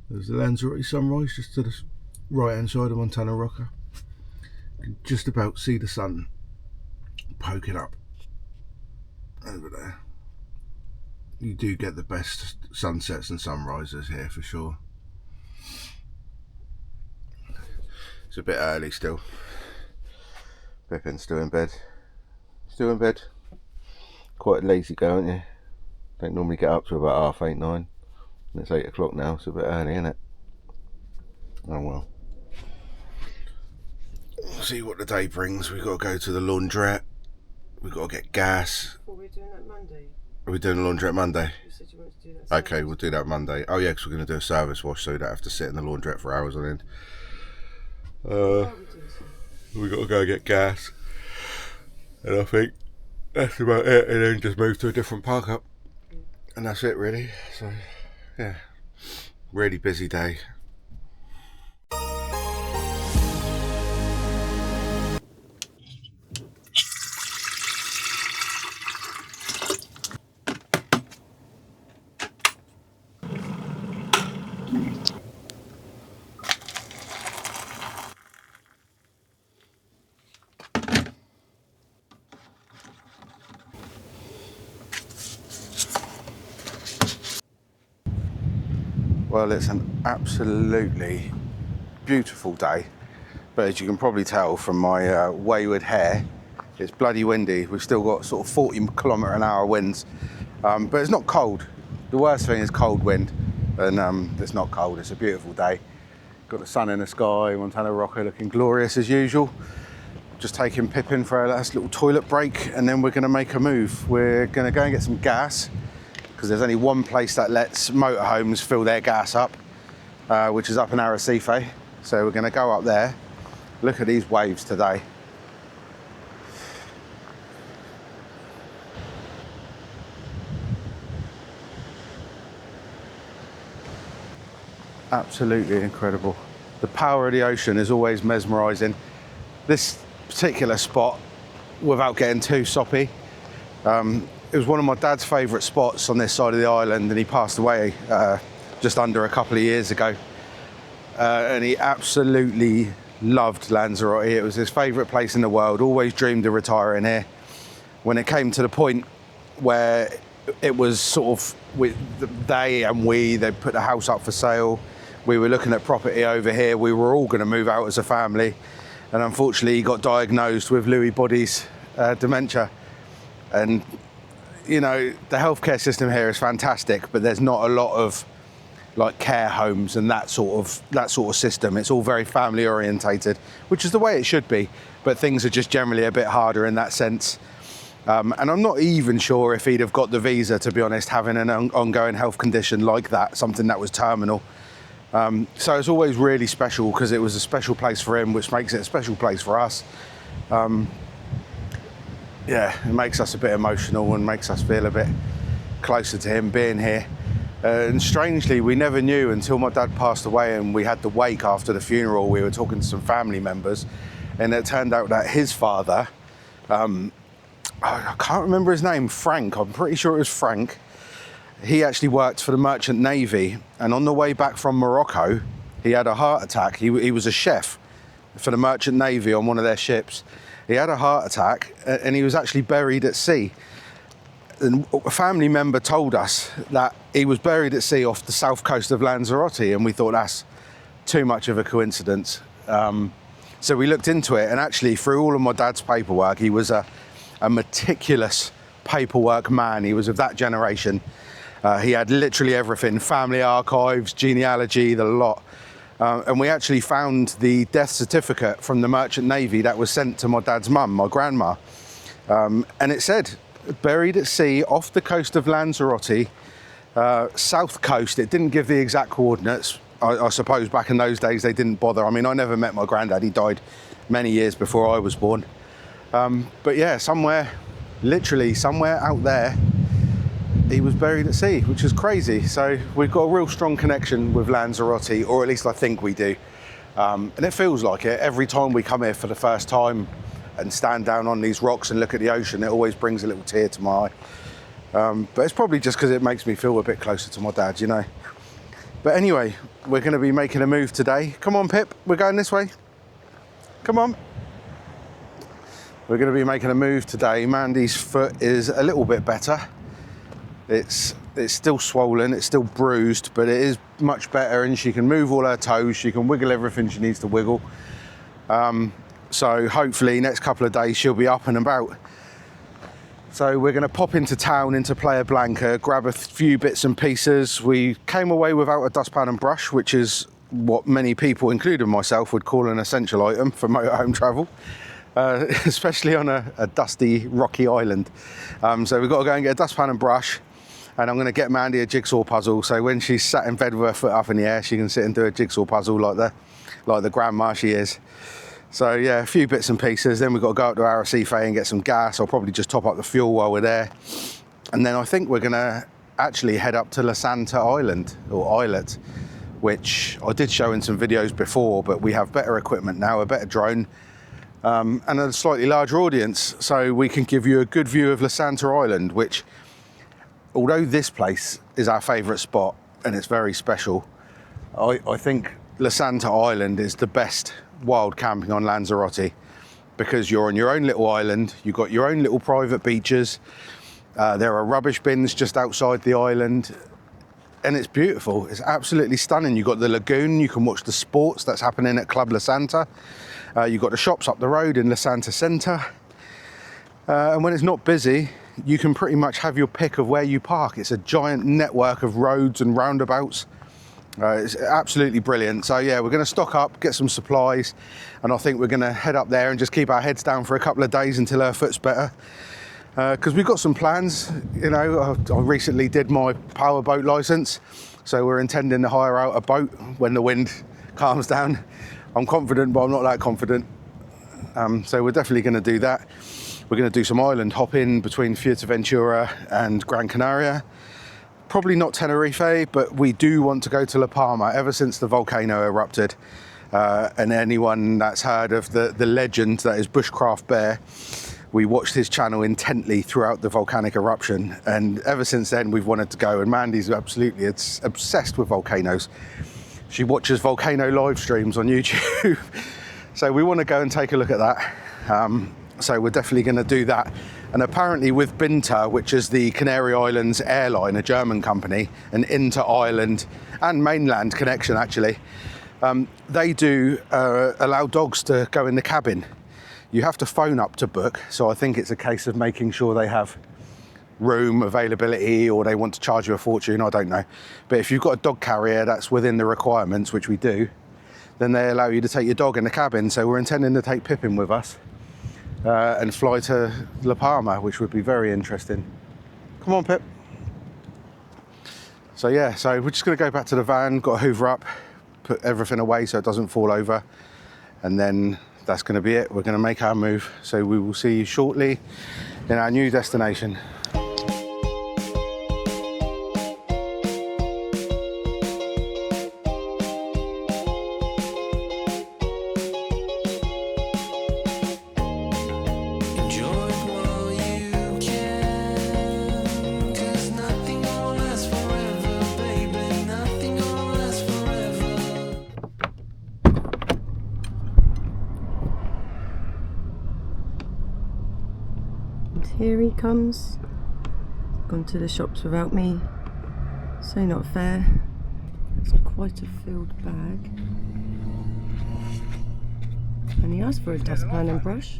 There's the Lanzarote sunrise just to the right hand side of Montana Roja. You can just about see the sun poking up over there. You do get the best sunsets and sunrises here for sure. It's a bit early still. Pippin's still in bed. Still in bed. Quite a lazy girl, aren't you? Don't normally get up to about 8:30, 9. And it's 8 o'clock now, so a bit early, isn't it? Oh well. We'll see what the day brings. We've got to go to the laundrette. We've got to get gas. What are we doing that Monday? Are we doing the laundrette Monday? You said you wanted to do that. Okay, we'll do that Monday. Oh yeah, because we're going to do a service wash, so we don't have to sit in the laundrette for hours on end. We got to go get gas. And I think that's about it. And then just move to a different Parkup. And that's it really. So yeah, really busy day. Well, it's an absolutely beautiful day, but as you can probably tell from my wayward hair, it's bloody windy. We've still got sort of 40km/h winds, but it's not cold. The worst thing is cold wind, and it's not cold. It's a beautiful day. Got the sun in the sky, Montana Roja looking glorious as usual. Just taking Pippin for a last little toilet break, and then we're going to make a move. We're going to go and get some gas, because there's only one place that lets motorhomes fill their gas up, which is up in Arrecife. So we're going to go up there. Look at these waves today. Absolutely incredible. The power of the ocean is always mesmerising. This particular spot, without getting too soppy, it was one of my dad's favourite spots on this side of the island, and he passed away just under a couple of years ago. And he absolutely loved Lanzarote. It was his favourite place in the world, always dreamed of retiring here. When it came to the point where it was sort of, they put the house up for sale. We were looking at property over here. We were all going to move out as a family. And unfortunately, he got diagnosed with Lewy body's dementia. And you know, the healthcare system here is fantastic, but there's not a lot of like care homes and that sort of system. It's all very family orientated, which is the way it should be, but things are just generally a bit harder in that sense. And I'm not even sure if he'd have got the visa, to be honest, having an ongoing health condition like that, something that was terminal. So it's always really special because it was a special place for him, which makes it a special place for us. Yeah, it makes us a bit emotional and makes us feel a bit closer to him being here. And strangely, we never knew until my dad passed away and we had the wake after the funeral. We were talking to some family members, and it turned out that his father, I can't remember his name, Frank, I'm pretty sure it was Frank. He actually worked for the Merchant Navy, and on the way back from Morocco, he had a heart attack. He was a chef for the Merchant Navy on one of their ships. He had a heart attack and he was actually buried at sea. And a family member told us that he was buried at sea off the south coast of Lanzarote, and we thought that's too much of a coincidence. So we looked into it, and actually through all of my dad's paperwork, he was a meticulous paperwork man. He was of that generation. He had literally everything, family archives, genealogy, the lot. And we actually found the death certificate from the Merchant Navy that was sent to my dad's mum, my grandma. And it said, buried at sea off the coast of Lanzarote, south coast. It didn't give the exact coordinates. I suppose back in those days they didn't bother. I mean, I never met my granddad. He died many years before I was born. But yeah, literally somewhere out there, he was buried at sea, which is crazy. So we've got a real strong connection with Lanzarote, or at least I think we do. And it feels like it. Every time we come here for the first time and stand down on these rocks and look at the ocean, it always brings a little tear to my eye. But it's probably just because it makes me feel a bit closer to my dad, you know. But anyway, we're going to be making a move today. Come on, Pip, we're going this way. Come on. We're going to be making a move today. Mandy's foot is a little bit better. It's still swollen, it's still bruised, but it is much better, and she can move all her toes, she can wiggle everything she needs to wiggle. So hopefully next couple of days she'll be up and about. So we're going to pop into town, into Playa Blanca, grab a few bits and pieces. We came away without a dustpan and brush, which is what many people, including myself, would call an essential item for motorhome travel. Especially on a dusty, rocky island. So we've got to go and get a dustpan and brush, and I'm going to get Mandy a jigsaw puzzle, so when she's sat in bed with her foot up in the air, she can sit and do a jigsaw puzzle like the grandma she is. So yeah, a few bits and pieces. Then we've got to go up to Arrecife and get some gas. I'll probably just top up the fuel while we're there. And then I think we're going to actually head up to Lanzarote Island, or islet, which I did show in some videos before, but we have better equipment now, a better drone, and a slightly larger audience, so we can give you a good view of Lanzarote Island, which, although this place is our favourite spot and it's very special, I think Lanzarote Island is the best wild camping on Lanzarote, because you're on your own little island, you've got your own little private beaches, there are rubbish bins just outside the island, and it's beautiful. It's absolutely stunning. You've got the lagoon, you can watch the sports that's happening at Club Lanzarote. You've got the shops up the road in Lanzarote Centre. And when it's not busy, you can pretty much have your pick of where you park. It's a giant network of roads and roundabouts. It's absolutely brilliant. So yeah, we're going to stock up, get some supplies, and I think we're going to head up there and just keep our heads down for a couple of days until her foot's better. Because we've got some plans. You know, I recently did my powerboat licence, so we're intending to hire out a boat when the wind calms down. I'm confident, but I'm not that confident. So we're definitely going to do that. We're going to do some island hopping between Fuerteventura and Gran Canaria. Probably not Tenerife, but we do want to go to La Palma. Ever since the volcano erupted, and anyone that's heard of the legend that is Bushcraft Bear, we watched his channel intently throughout the volcanic eruption, and ever since then we've wanted to go. And Mandy's absolutely obsessed with volcanoes. She watches volcano live streams on YouTube. So we want to go and take a look at that. So we're definitely going to do that. And apparently with Binter, which is the Canary Islands airline, a German company, an inter-island and mainland connection actually, they do allow dogs to go in the cabin. You have to phone up to book, so I think it's a case of making sure they have room availability, or they want to charge you a fortune, I don't know. But if you've got a dog carrier that's within the requirements, which we do, then they allow you to take your dog in the cabin. So we're intending to take Pippin with us and fly to La Palma, which would be very interesting. Come on, Pip. So yeah, so we're just going to go back to the van, got to hoover up, put everything away so it doesn't fall over, and then that's going to be it. We're going to make our move. So we will see you shortly in our new destination. Here he comes. Gone to the shops without me. So not fair. It's quite a filled bag. And he asked for a dustpan and brush.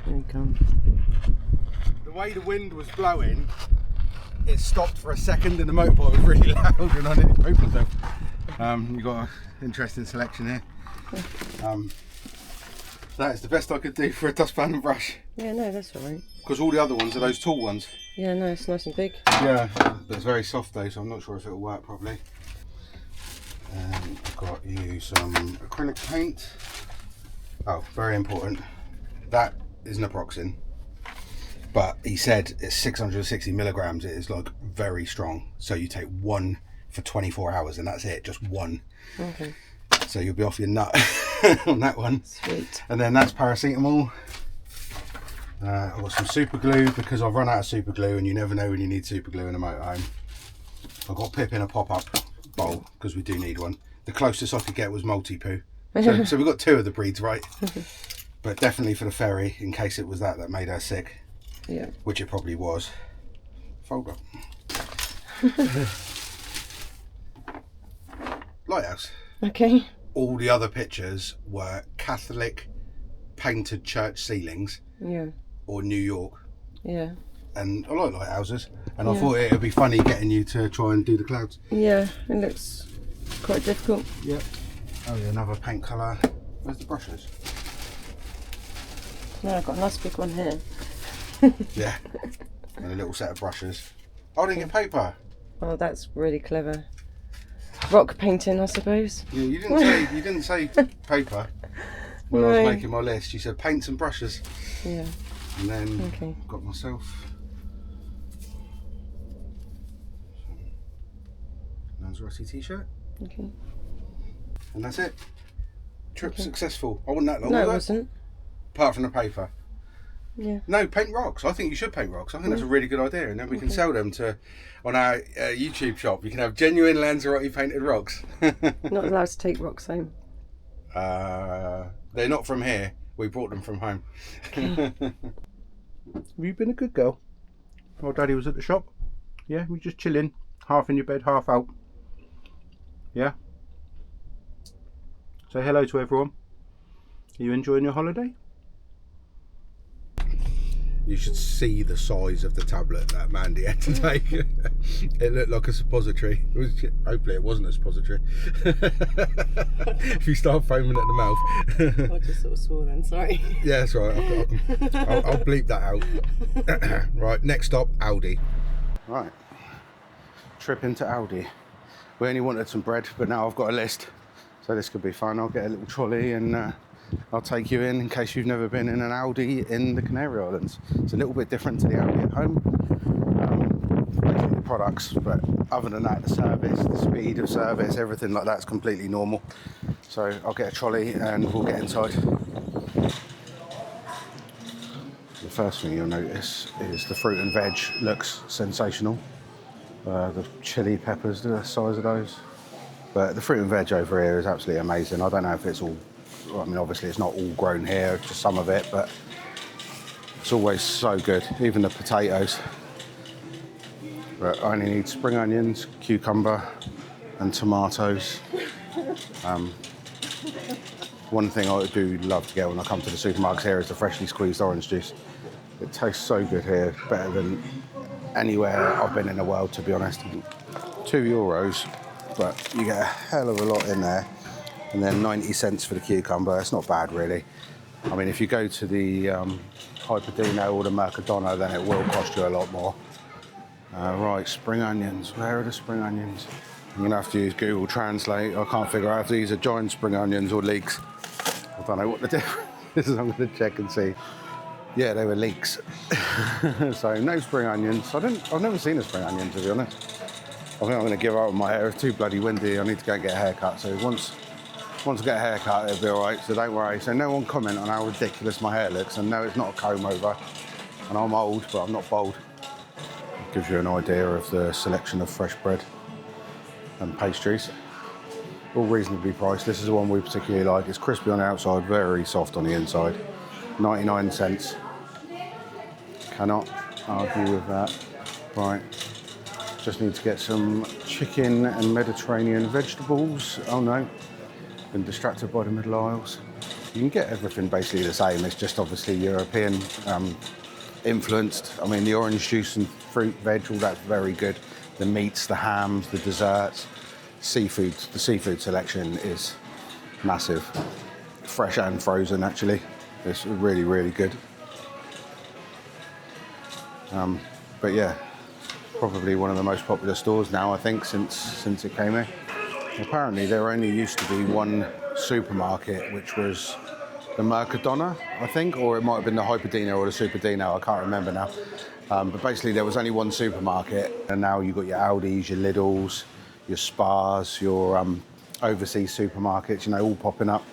Here he comes. The way the wind was blowing, it stopped for a second and the motorbike was really loud and I nearly pooped myself. You've got an interesting selection here. That is the best I could do for a dustpan and brush. Yeah, no, that's alright. Because all the other ones are those tall ones. Yeah, no, it's nice and big. Yeah, but it's very soft though, so I'm not sure if it'll work properly. I've got you some acrylic paint. Oh, very important. That is naproxen. But he said it's 660 milligrams. It is like very strong. So you take one for 24 hours and that's it, just one. Okay. So you'll be off your nut on that one. Sweet. And then that's paracetamol. I've got some super glue because I've run out of super glue and you never know when you need super glue in a motorhome. I've got Pip in a pop-up bowl because we do need one. The closest I could get was multi-poo. So we've got 2 of the breeds right. But definitely for the ferry, in case it was that made her sick. Yeah. Which it probably was. Fold up. Lighthouse. Okay. All the other pictures were Catholic painted church ceilings. Yeah. Or New York. Yeah. And I like lighthouses. And I thought it would be funny getting you to try and do the clouds. Yeah, it looks quite difficult. Yep. Oh yeah, another paint colour. Where's the brushes? No, I've got a nice big one here. Yeah. And a little set of brushes. Oh, I didn't get paper. Oh, that's really clever. Rock painting, I suppose. Yeah, you didn't say paper when I was making my list. You said paints and brushes. Yeah. And then got myself Lanzarote t-shirt. Okay. And that's it. Trip successful. I wasn't that long. No, it was wasn't. Apart from the paper. Yeah. No, paint rocks. I think you should paint rocks. I think that's a really good idea, and then we can sell them on our YouTube shop. You can have genuine Lanzarote painted rocks. Not allowed to take rocks home. They're not from here. We brought them from home. Okay. Have you been a good girl? While Daddy was at the shop? Yeah, we just chilling, half in your bed, half out. Yeah. Say hello to everyone. Are you enjoying your holiday? You should see the size of the tablet that Mandy had to take. It looked like a suppository. Hopefully it wasn't a suppository. If you start foaming at the mouth. I just sort of swore then, sorry. Yeah, that's right. I'll bleep that out. Right, next stop, Aldi. Right, trip into Aldi. We only wanted some bread, but now I've got a list. So this could be fun. I'll get a little trolley and I'll take you in case you've never been in an Aldi in the Canary Islands. It's a little bit different to the Aldi at home. Basically the products, but other than that, the service, the speed of service, everything like that's completely normal. So I'll get a trolley and we'll get inside. The first thing you'll notice is the fruit and veg looks sensational. The chili peppers, the size of those. But the fruit and veg over here is absolutely amazing. I don't know if it's all, I mean, obviously it's not all grown here, just some of it, but it's always so good. Even the potatoes. But I only need spring onions, cucumber, and tomatoes. One thing I do love to get when I come to the supermarkets here is the freshly squeezed orange juice. It tastes so good here, better than anywhere I've been in the world, to be honest. €2, but you get a hell of a lot in there. And then 90 cents for the cucumber. It's not bad, really. I mean, if you go to the Hyperdino or the Mercadona, then it will cost you a lot more. Right, spring onions. Where are the spring onions? I'm going to have to use Google Translate. I can't figure out if these are giant spring onions or leeks. I don't know what the difference is. I'm going to check and see. Yeah, they were leeks. So no spring onions. I've never seen a spring onion, to be honest. I think I'm going to give up on my hair. It's too bloody windy. I need to go and get a haircut. So once I get a haircut, it'll be all right. So don't worry. So no one comment on how ridiculous my hair looks. And no, it's not a comb over. And I'm old, but I'm not bald. It gives you an idea of the selection of fresh bread and pastries. All reasonably priced. This is the one we particularly like. It's crispy on the outside, very soft on the inside. 99 cents. Cannot argue with that. Right. Just need to get some chicken and Mediterranean vegetables. Oh no, been distracted by the middle aisles. You can get everything basically the same. It's just obviously European influenced. I mean, the orange juice and fruit, veg, all that's very good. The meats, the hams, the desserts, seafood. The seafood selection is massive. Fresh and frozen, actually. It's really, really good. But yeah, probably one of the most popular stores now, I think, since it came here. Apparently, there only used to be one supermarket, which was the Mercadona, I think, or it might have been the Hyperdino or the Superdino, I can't remember now. But basically, there was only one supermarket, and now you've got your Aldis, your Lidls, your Spars, your overseas supermarkets, you know, all popping up.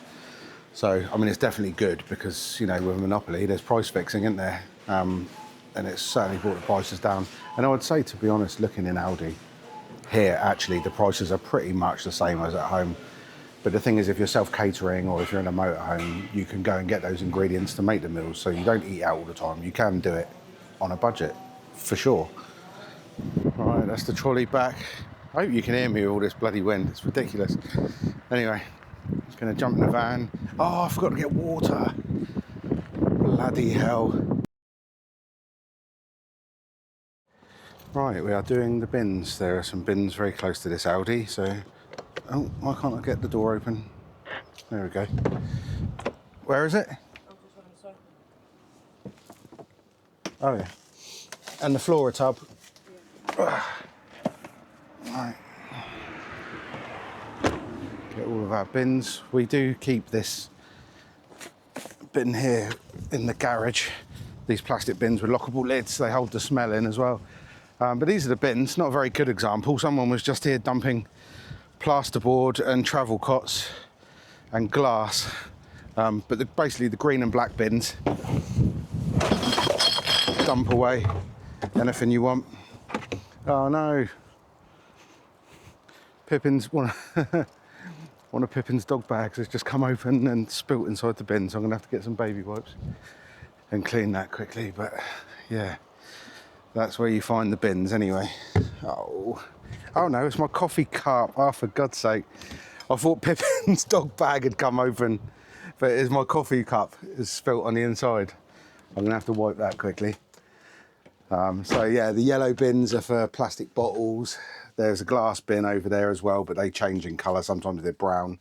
So, I mean, it's definitely good because, you know, with a monopoly, there's price fixing, isn't there? And it's certainly brought the prices down. And I would say, to be honest, looking in Aldi, here, actually, the prices are pretty much the same as at home. But the thing is, if you're self-catering or if you're in a motorhome, you can go and get those ingredients to make the meals, so you don't eat out all the time. You can do it on a budget, for sure. Right, that's the trolley back. I hope you can hear me with all this bloody wind. It's ridiculous. Anyway, just going to jump in the van. Oh, I forgot to get water. Bloody hell. Right, we are doing the bins. There are some bins very close to this Aldi, so... Oh, why can't I get the door open? There we go. Where is it? Oh, yeah. And the Flora tub. Yeah. Right. Get all of our bins. We do keep this bin here in the garage. These plastic bins with lockable lids, they hold the smell in as well. But these are the bins, not a very good example. Someone was just here dumping plasterboard and travel cots and glass. But basically the green and black bins. Dump away anything you want. Oh no. Pippin's one of Pippin's dog bags has just come open and spilt inside the bin, so I'm gonna have to get some baby wipes and clean that quickly. But yeah, that's where you find the bins anyway. Oh no, it's my coffee cup. Oh, for God's sake. I thought Pippin's dog bag had come open, but it's my coffee cup. It's spilt on the inside. I'm gonna have to wipe that quickly. So yeah, the yellow bins are for plastic bottles. There's a glass bin over there as well, but they change in colour. Sometimes they're brown,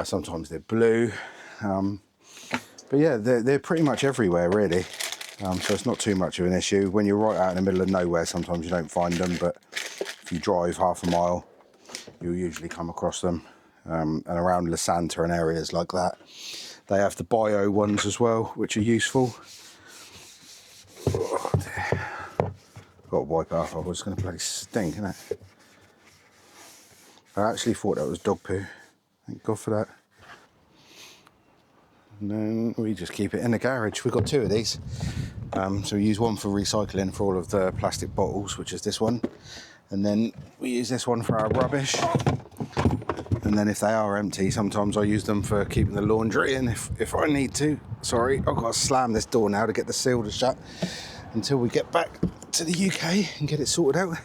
sometimes they're blue. But yeah, they're pretty much everywhere really. So it's not too much of an issue. When you're right out in the middle of nowhere, sometimes you don't find them, but if you drive half a mile, you'll usually come across them. And around Lanzarote and areas like that, they have the bio ones as well, which are useful. Oh dear. Got to wipe it off, I was going to bloody stink, innit? I actually thought that was dog poo. Thank God for that. And then we just keep it in the garage. We've got two of these. So we use one for recycling for all of the plastic bottles, which is this one. And then we use this one for our rubbish. And then if they are empty, sometimes I use them for keeping the laundry in if I need to. Sorry, I've got to slam this door now to get the seal to shut until we get back to the UK and get it sorted out.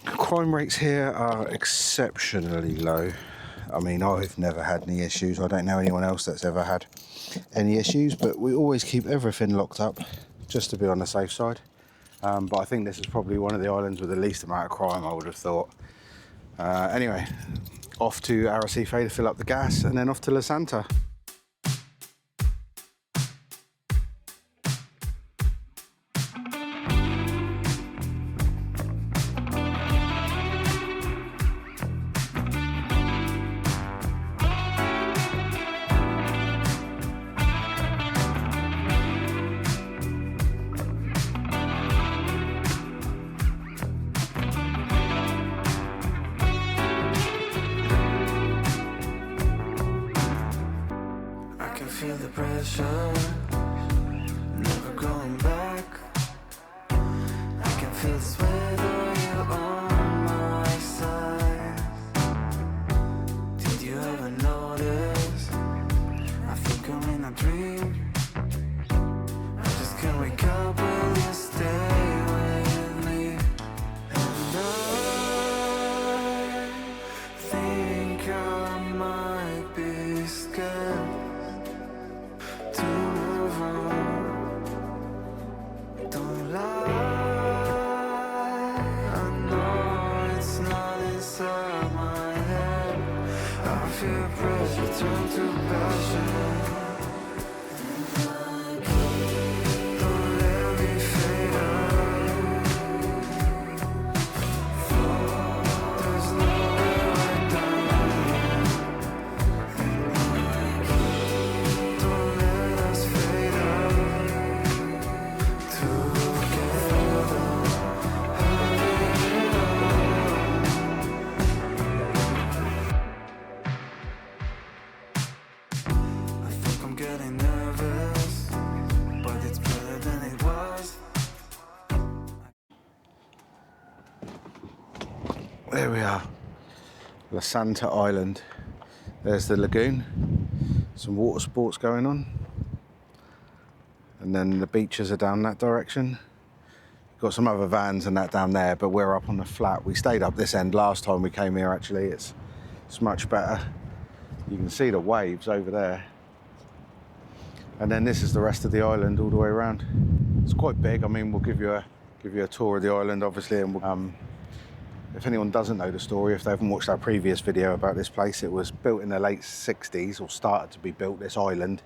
Crime rates here are exceptionally low. I mean, I've never had any issues. I don't know anyone else that's ever had any issues, but we always keep everything locked up just to be on the safe side. But I think this is probably one of the islands with the least amount of crime, I would have thought. Anyway, off to Arrecife to fill up the gas and then off to Lanzarote. Feel the pressure, never going back. I can feel the sweat of you on my side. Did you ever notice? I think I'm in a dream. I just can't wake up, will you stay with me? And I think I might be scared. Don't lie, I know it's not inside my head. I feel pressure turn to passion. Don't let me fade out. There's nowhere right down. Don't let us fade out. I think there we are. La Santa Island. There's the lagoon. Some water sports going on. And then the beaches are down that direction. Got some other vans and that down there, but we're up on the flat. We stayed up this end last time we came here actually. It's much better. You can see the waves over there. And then this is the rest of the island all the way around. It's quite big. I mean, we'll give you a tour of the island obviously, and if anyone doesn't know the story, if they haven't watched our previous video about this place, it was built in the late 60s, or started to be built, this island.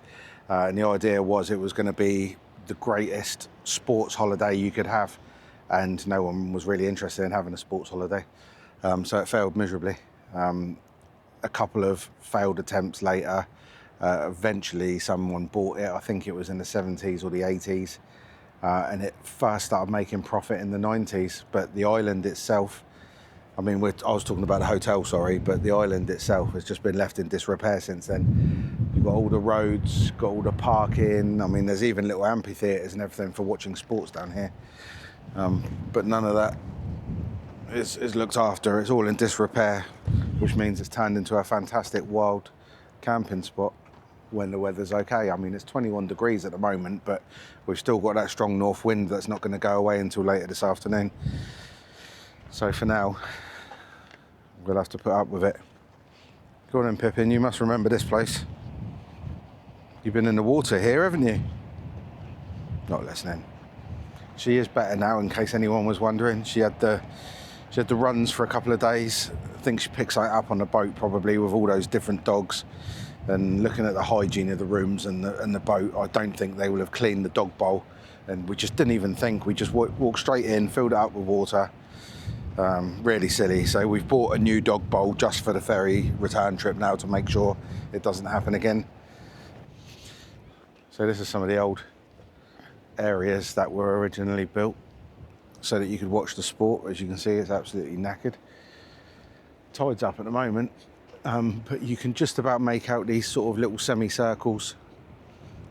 And the idea was it was going to be the greatest sports holiday you could have. And no one was really interested in having a sports holiday. So it failed miserably. A couple of failed attempts later, eventually someone bought it. I think it was in the 70s or the 80s. And it first started making profit in the 90s. But the island itself, I mean, I was talking about the hotel, sorry, but the island itself has just been left in disrepair since then. You've got all the roads, got all the parking. I mean, there's even little amphitheatres and everything for watching sports down here. But none of that is looked after. It's all in disrepair, which means it's turned into a fantastic wild camping spot when the weather's okay. I mean, it's 21 degrees at the moment, but we've still got that strong north wind that's not going to go away until later this afternoon. So for now, we'll have to put up with it. Go on then, Pippin, you must remember this place. You've been in the water here, haven't you? Not listening. She is better now, in case anyone was wondering. She had the runs for a couple of days. I think she picks that up on the boat probably with all those different dogs. And looking at the hygiene of the rooms and the boat, I don't think they will have cleaned the dog bowl. And we just didn't even think. We just walked straight in, filled it up with water. Really silly. So we've bought a new dog bowl just for the ferry return trip now to make sure it doesn't happen again. So this is some of the old areas that were originally built so that you could watch the sport. As you can see, it's absolutely knackered. Tide's up at the moment, but you can just about make out these sort of little semicircles.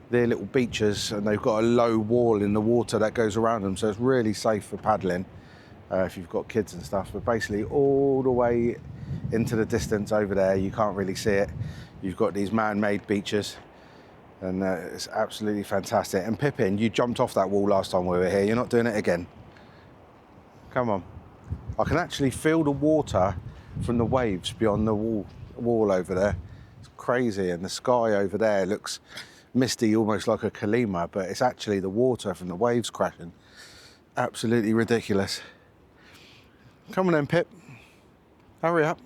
They're little beaches, and they've got a low wall in the water that goes around them, so it's really safe for paddling if you've got kids and stuff. But basically all the way into the distance over there, you can't really see it. You've got these man-made beaches, and it's absolutely fantastic. And Pippin, you jumped off that wall last time we were here. You're not doing it again. Come on. I can actually feel the water from the waves beyond the wall over there. It's crazy. And the sky over there looks misty, almost like a Kalima, but it's actually the water from the waves crashing. Absolutely ridiculous. Come on then, Pip. Hurry up.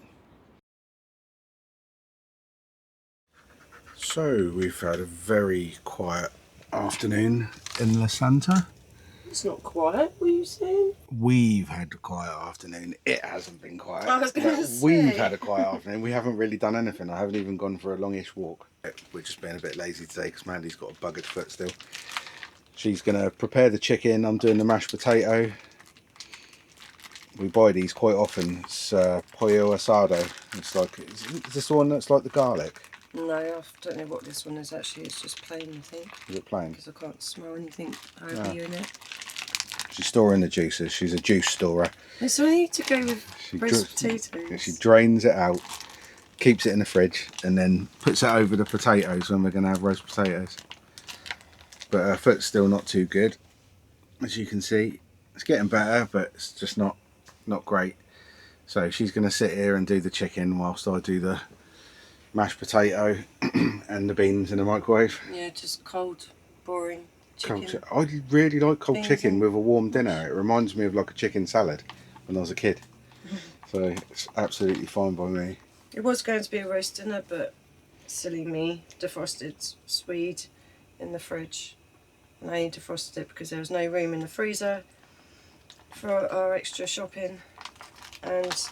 So we've had a very quiet afternoon in La Santa. It's not quiet, what are you saying? We've had a quiet afternoon. It hasn't been quiet. I was going to say. We've had a quiet afternoon. We haven't really done anything. I haven't even gone for a longish walk. We're just being a bit lazy today because Mandy's got a buggered foot still. She's going to prepare the chicken. I'm doing the mashed potato. We buy these quite often. It's pollo asado. It's like, is this the one that's like the garlic? No, I don't know what this one is actually. It's just plain, I think. Is it plain? Because I can't smell anything over you in it. She's storing the juices. She's a juice storer. So I need to go with roast potatoes. She drains it out, keeps it in the fridge, and then puts it over the potatoes when we're going to have roast potatoes. But her foot's still not too good, as you can see. It's getting better, but it's just not great. So she's going to sit here and do the chicken whilst I do the mashed potato and the beans in the microwave. Yeah, just cold, boring chicken. I really like cold chicken with a warm dinner. It reminds me of like a chicken salad when I was a kid. So it's absolutely fine by me. It was going to be a roast dinner, but silly me, defrosted Swede in the fridge. And I defrosted it because there was no room in the freezer for our extra shopping. And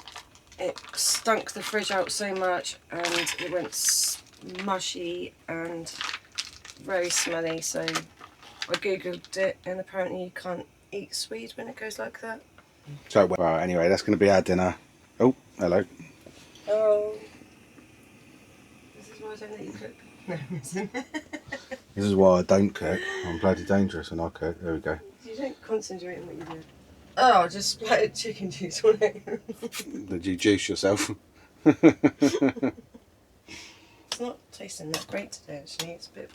it stunk the fridge out so much, and it went mushy and very smelly. So I googled it, and apparently you can't eat Swede when it goes like that. So well, anyway, that's going to be our dinner. Oh, hello. Oh, this is why I don't let you cook. No, This is why I don't cook. I'm bloody dangerous and I cook. There we go. You don't concentrate on what you do. Oh, just splattered chicken juice on it. Did you juice yourself? It's not tasting that great today, actually. It's a bit.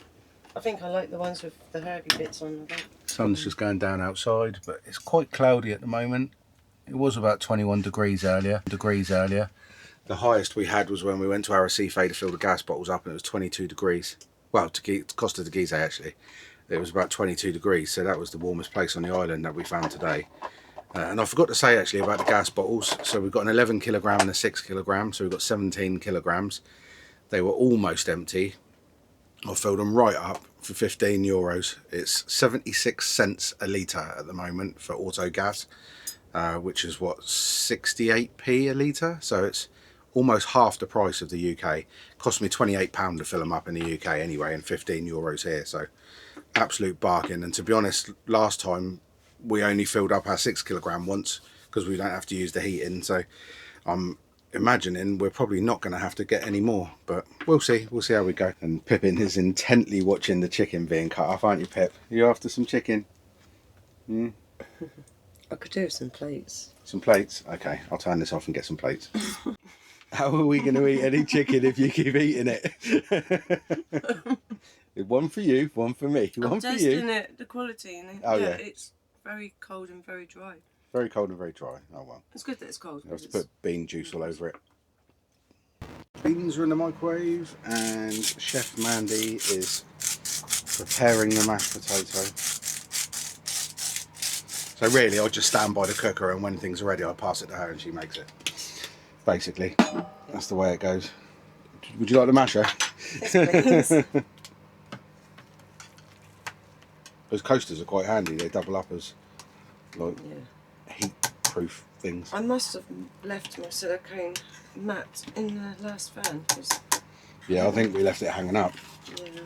I think I like the ones with the herby bits on. I think. Sun's just going down outside, but it's quite cloudy at the moment. It was about 21 degrees earlier. The highest we had was when we went to Arrecife to fill the gas bottles up, and it was 22 degrees. Well, to Costa de Gizeh actually. It was about 22 degrees, so that was the warmest place on the island that we found today. And I forgot to say actually about the gas bottles. So we've got an 11 kilogram and a 6 kilogram, so we've got 17 kilograms. They were almost empty. I filled them right up for €15. It's 76 cents a litre at the moment for auto gas, which is what, 68p a litre. So it's almost half the price of the UK. It cost me £28 to fill them up in the UK anyway, and €15 here. So absolute bargain. And to be honest, last time we only filled up our 6 kilogram once because we don't have to use the heating. So I'm imagining we're probably not going to have to get any more, but we'll see how we go. And Pippin is intently watching the chicken being cut off, aren't you, Pip? You after some chicken? I could do with some plates. Some plates? Okay, I'll turn this off and get some plates. How are we going to eat any chicken if you keep eating it? One for you, one for me. One for you. I'm testing it, the quality. And Oh, yeah. It's very cold and very dry. Very cold and very dry. Oh well. It's good that it's cold. I have to put bean juice all over it. Beans are in the microwave, and Chef Mandy is preparing the mashed potato. So really, I'll just stand by the cooker, and when things are ready, I'll pass it to her and she makes it. Basically, that's the way it goes. Would you like the masher? Yes, please. Those coasters are quite handy. They double up as like heat-proof things. I must have left my silicone mat in the last van. Yeah, I think we left it hanging up. Yeah,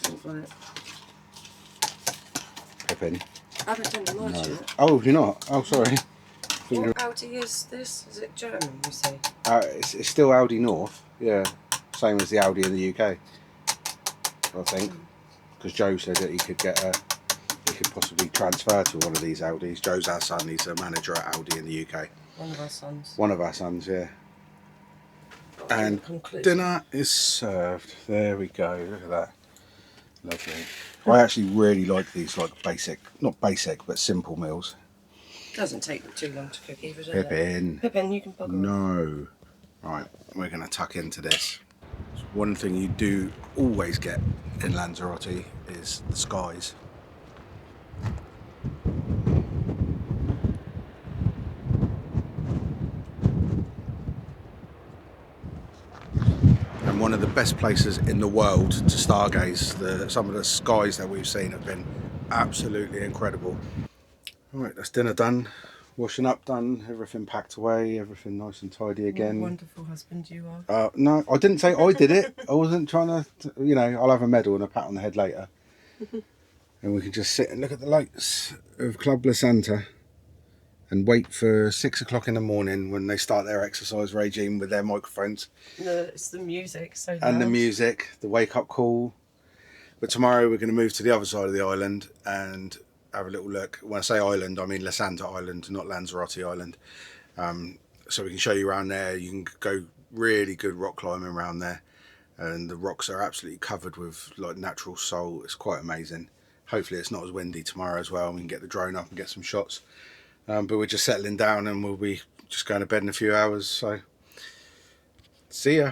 sounds like it. Pippin. I haven't done the march No. yet. Oh, you're not? Oh, sorry. What Aldi is this? Is it German, you say? It's still Aldi North, yeah. Same as the Aldi in the UK, I think. Because Joe said that he could possibly transfer to one of these Aldis. Joe's our son, he's a manager at Aldi in the UK. One of our sons. One of our sons, yeah. And dinner is served. There we go, look at that. Lovely. I actually really like these not basic, but simple meals. Doesn't take too long to cook either, does it? Pippin. Pippin, you can bugger off. No. Right, we're going to tuck into this. One thing you do always get in Lanzarote is the skies. And one of the best places in the world to stargaze. Some of the skies that we've seen have been absolutely incredible. Right, that's dinner done. Washing up done, everything packed away, everything nice and tidy again. What a wonderful husband you are. No, I didn't say I did it. I wasn't trying to, I'll have a medal and a pat on the head later. And we can just sit and look at the lights of Club La Santa and wait for 6 o'clock in the morning when they start their exercise regime with their microphones. It's the music, so loud. And the music, the wake up call. But tomorrow we're going to move to the other side of the island and have a little look. When I say island, I mean La Santa Island, not Lanzarote Island. So we can show you around there. You can go really good rock climbing around there, and the rocks are absolutely covered with like natural salt. It's quite amazing. Hopefully it's not as windy tomorrow as well, and we can get the drone up and get some shots. But we're just settling down, and we'll be just going to bed in a few hours. So see ya.